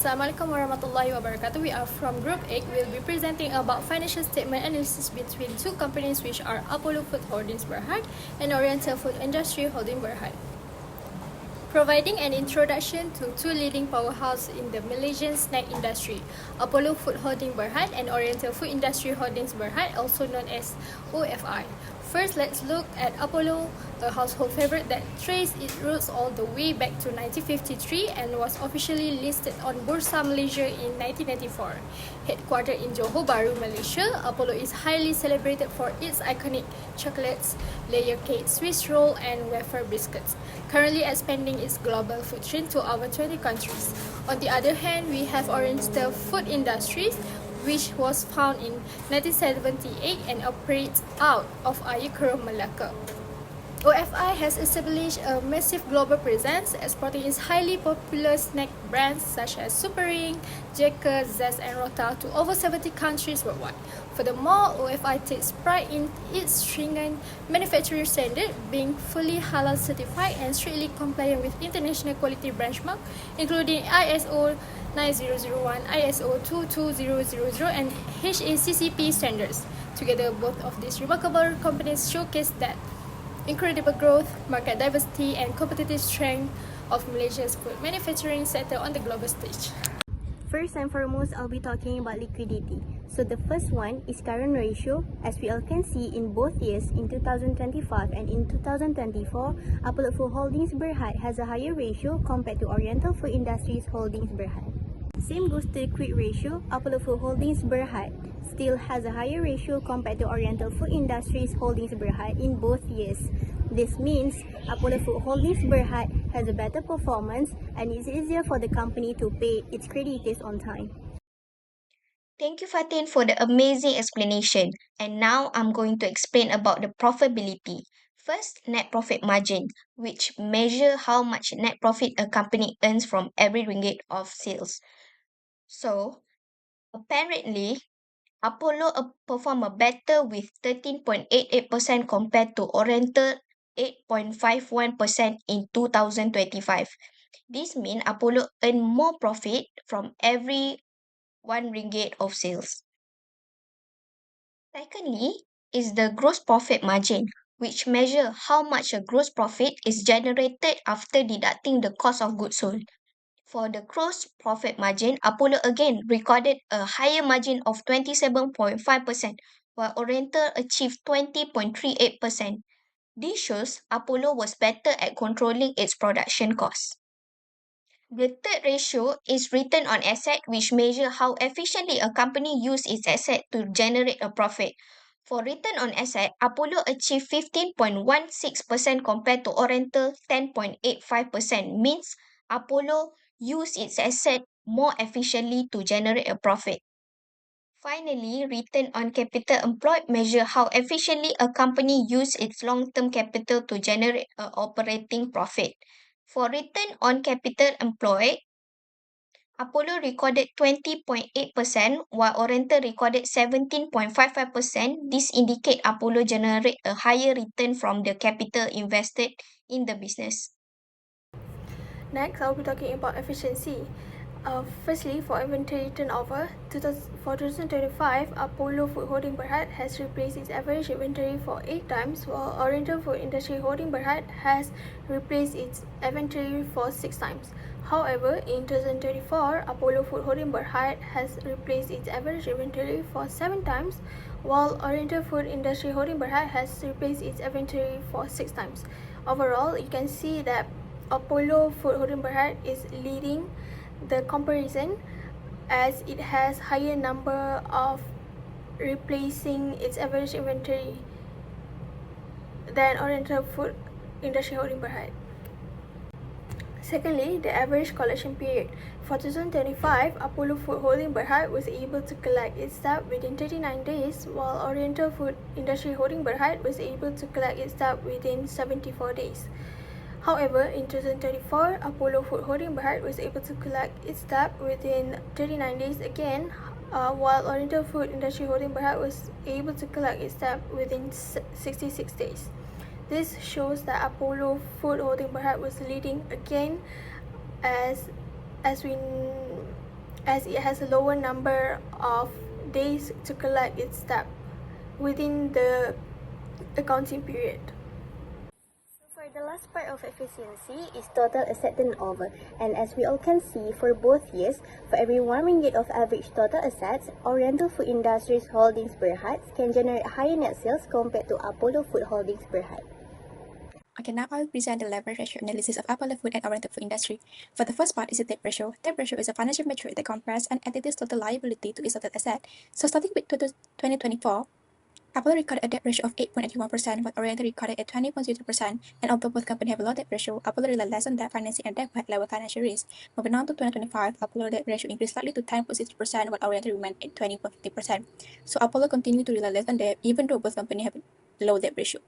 Assalamualaikum warahmatullahi wabarakatuh. We are from Group 8. We'll be presenting about financial statement analysis between two companies which are Apollo Food Holdings Berhad and Oriental Food Industry Holding Berhad. Providing an introduction to two leading powerhouses in the Malaysian snack industry, Apollo Food Holding Berhad and Oriental Food Industry Holdings Berhad, also known as OFI. First, let's look at Apollo, a household favorite that traced its roots all the way back to 1953 and was officially listed on Bursa Malaysia in 1994. Headquartered in Johor Bahru, Malaysia, Apollo is highly celebrated for its iconic chocolates, layer cake, Swiss roll, and wafer biscuits, currently expanding its global footprint to over 20 countries. On the other hand, we have Oriental Food Industries, which was founded in 1978 and operates out of Ayukurum, Malacca. OFI has established a massive global presence, exporting its highly popular snack brands such as Superring, Jacker, Zest, and Rota to over 70 countries worldwide. Furthermore, OFI takes pride in its stringent manufacturing standard, being fully halal certified and strictly compliant with international quality benchmark, including ISO 9001, ISO 22000, and HACCP standards. Together, both of these remarkable companies showcase that incredible growth, market diversity, and competitive strength of Malaysia's food manufacturing sector on the global stage. First and foremost, I'll be talking about liquidity. So the first one is current ratio. As we all can see in both years, in 2025 and in 2024, Apollo Food Holdings Berhad has a higher ratio compared to Oriental Food Industries Holdings Berhad. Same goes to the quick ratio. Apollo Food Holdings Berhad still has a higher ratio compared to Oriental Food Industries Holdings Berhad in both years. This means Apollo Food Holdings Berhad has a better performance and it's easier for the company to pay its creditors on time. Thank you, Fatin, for the amazing explanation. And now I'm going to explain about the profitability. First, net profit margin, which measure how much net profit a company earns from every ringgit of sales. So, apparently, Apollo performed better with 13.88% compared to Oriental 8.51% in 2025. This means Apollo earned more profit from every 1 ringgit of sales. Secondly, is the gross profit margin, which measure how much a gross profit is generated after deducting the cost of goods sold. For the gross profit margin, Apollo again recorded a higher margin of 27.5%, while Oriental achieved 20.38%. This shows Apollo was better at controlling its production costs. The third ratio is return on asset, which measure how efficiently a company uses its asset to generate a profit. For return on asset, Apollo achieved 15.16% compared to Oriental 10.85%, means Apollo used its asset more efficiently to generate a profit. Finally, return on capital employed measure how efficiently a company uses its long-term capital to generate an operating profit. For return on capital employed, Apollo recorded 20.8%, while Oriental recorded 17.55%. This indicates Apollo generate a higher return from the capital invested in the business. Next, I'll be talking about efficiency. Firstly, for inventory turnover, for 2025, Apollo Food Holding Berhad has replaced its average inventory for 8 times, while Oriental Food Industry Holding Berhad has replaced its inventory for 6 times. However, in 2024, Apollo Food Holding Berhad has replaced its average inventory for 7 times, while Oriental Food Industry Holding Berhad has replaced its inventory for 6 times. Overall, you can see that Apollo Food Holding Berhad is leading the comparison as it has higher number of replacing its average inventory than Oriental Food Industry Holding Berhad. Secondly, the average collection period. For 2025, Apollo Food Holding Berhad was able to collect its debt within 39 days, while Oriental Food Industry Holding Berhad was able to collect its debt within 74 days. However, in 2024, Apollo Food Holding Berhad was able to collect its debt within 39 days again, while Oriental Food Industry Holding Berhad was able to collect its debt within 66 days. This shows that Apollo Food Holding Berhad was leading again as we as it has a lower number of days to collect its debt within the accounting period. For the last part of efficiency is total asset turnover, and as we all can see, for both years, for every 1 ringgit of average total assets, Oriental Food Industries Holdings Berhad can generate higher net sales compared to Apollo Food Holdings Berhad. Okay, now I will present the leverage ratio analysis of Apollo Food and Oriental Food Industry. For the first part is the debt ratio. Debt ratio is a financial metric that compares an entity's total liability to its total asset. So starting with 2024, Apollo recorded a debt ratio of 8.81%, while Oriental recorded a 20.02%, and although both companies have a low debt ratio, Apollo relied less on debt financing and therefore had lower financial risk. Moving on to 2025, Apollo debt ratio increased slightly to 10.60%, while Oriental remained at 20.50%. So Apollo continued to rely less on debt, even though both companies have a low debt ratio.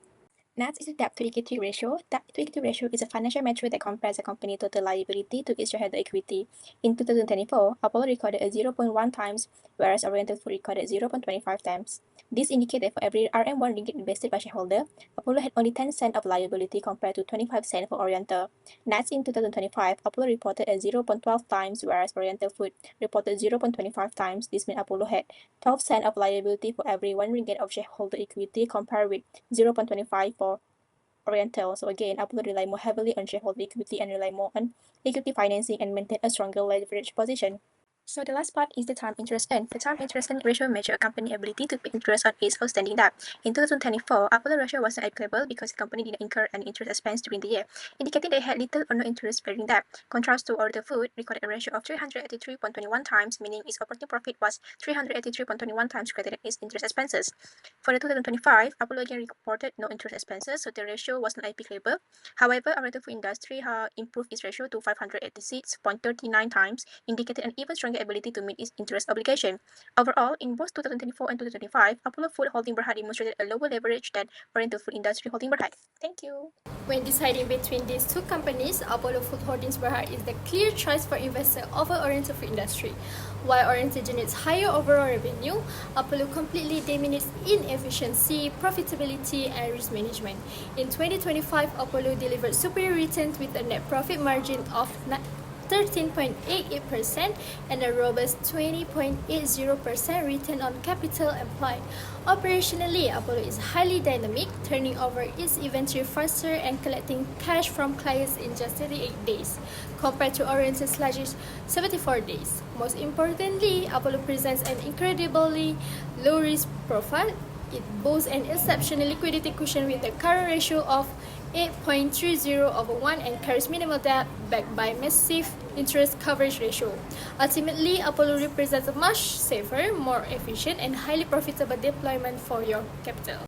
Next is the debt to equity ratio. Debt to equity ratio is a financial metric that compares a company's total liability to its shareholder equity. In 2024, Apollo recorded a 0.1 times, whereas Oriental Food recorded 0.25 times. This indicates that for every RM1 ringgit invested by shareholder, Apollo had only 10 cents of liability compared to 25 cents for Oriental. Next, in 2025, Apollo reported a 0.12 times, whereas Oriental Food reported 0.25 times. This means Apollo had 12 cents of liability for every 1 ringgit of shareholder equity compared with 0.25 for Oriental. So again, Apollo rely more heavily on shareholder equity and rely more on equity financing and maintain a stronger leverage position. So the last part is the term interest earned. The term interest earned ratio measures a company's ability to pay interest on its outstanding debt. In 2024, Apollo ratio was not applicable because the company did not incur any interest expense during the year, indicating that it had little or no interest-bearing debt. Contrast to Oriental Food, recorded a ratio of 383.21 times, meaning its operating profit was 383.21 times greater than its interest expenses. For the 2025, Apollo again reported no interest expenses, so the ratio was not applicable. However, Oriental Food Industry improved its ratio to 586.39 times, indicating an even stronger ability to meet its interest obligation. Overall, in both 2024 and 2025, Apollo Food Holding Berhad demonstrated a lower leverage than Oriental Food Industry Holding Berhad. Thank you. When deciding between these two companies, Apollo Food Holdings Berhad is the clear choice for investor over Oriental Food Industry. While Oriental generates higher overall revenue, Apollo completely dominates in efficiency, profitability, and risk management. In 2025, Apollo delivered superior returns with a net profit margin of 13.88% and a robust 20.80% return on capital employed. Operationally, Apollo is highly dynamic, turning over its inventory faster and collecting cash from clients in just 38 days, compared to Oriental's sluggish 74 days. Most importantly, Apollo presents an incredibly low-risk profile. It boasts an exceptional liquidity cushion with a current ratio of 8.30/1 and carries minimal debt backed by massive interest coverage ratio. Ultimately, Apollo represents a much safer, more efficient, and highly profitable deployment for your capital.